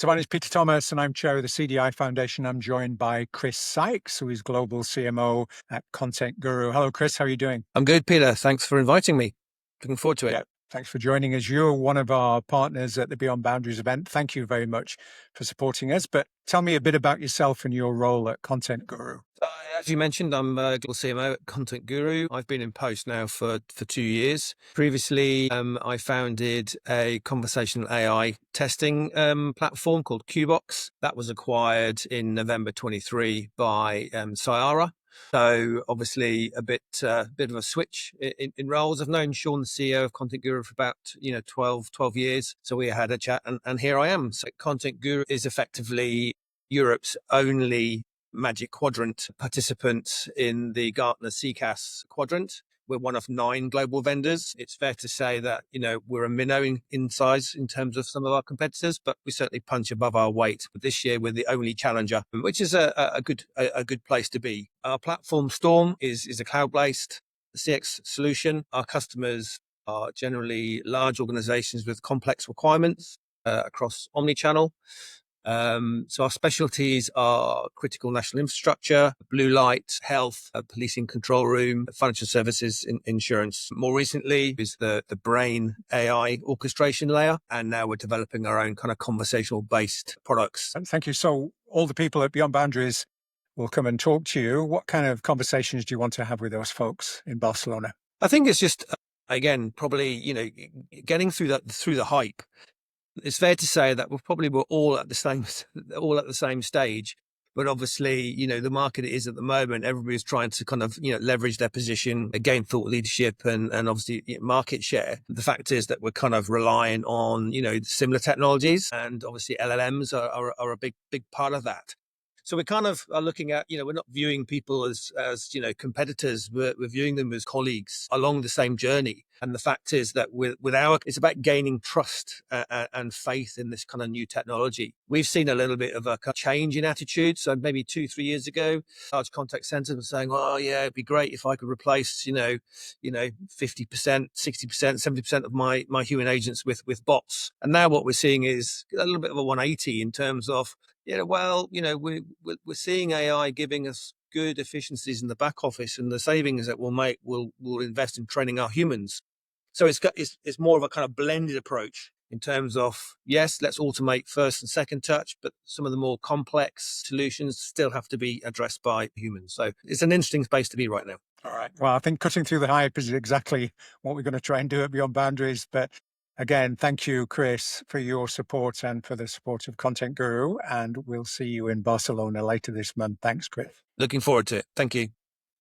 So my name is Peter Thomas, and I'm chair of the CDI Foundation. I'm joined by Chris Sykes, who is Global CMO at Content Guru. Hello, Chris. How are you doing? I'm good, Peter. Thanks for inviting me. Looking forward to it. Yeah, thanks for joining us. You're one of our partners at the Beyond Boundaries event. Thank you very much for supporting us. But tell me a bit about yourself and your role at Content Guru. As you mentioned, I'm Global CMO at Content Guru. I've been in post now for 2 years. Previously, I founded a conversational AI testing platform called Qbox. That was acquired in November 23 by Cyara. So obviously a bit of a switch in roles. I've known Sean, the CEO of Content Guru, for about 12 years. So we had a chat, and here I am. So Content Guru is effectively Europe's only Magic Quadrant participant in the Gartner CCaaS Quadrant. We're one of 9 global vendors. It's fair to say that, we're a minnow in size in terms of some of our competitors, but we certainly punch above our weight. But this year, we're the only challenger, which is a good place to be. Our platform Storm is a cloud-based CX solution. Our customers are generally large organizations with complex requirements across omni-channel. So our specialties are critical national infrastructure, blue light, health, policing control room, financial services, insurance. More recently is the brain AI orchestration layer. And now we're developing our own kind of conversational based products. Thank you. So all the people at Beyond Boundaries will come and talk to you. What kind of conversations do you want to have with those folks in Barcelona? I think it's just, again, probably, getting through the hype. It's fair to say that we're all at the same stage, but obviously, the market it is at the moment, everybody's trying to kind of, leverage their position, gain thought leadership and obviously market share. The fact is that we're kind of relying on, similar technologies, and obviously LLMs are a big part of that. So we kind of are looking at, we're not viewing people as competitors. We're viewing them as colleagues along the same journey. And the fact is that it's about gaining trust and faith in this kind of new technology. We've seen a little bit of a change in attitude. So maybe 2-3 years ago, large contact centers were saying, "Oh yeah, it'd be great if I could replace, 50%, 60%, 70% of my human agents with bots." And now what we're seeing is a little bit of a 180 in terms of, we're seeing AI giving us good efficiencies in the back office, and the savings that we'll invest in training our humans. So it's more of a kind of blended approach in terms of, yes, let's automate first and second touch, but some of the more complex solutions still have to be addressed by humans. So it's an interesting space to be right now. All right. Well, I think cutting through the hype is exactly what we're going to try and do at Beyond Boundaries. But again, thank you, Chris, for your support and for the support of Content Guru. And we'll see you in Barcelona later this month. Thanks, Chris. Looking forward to it. Thank you.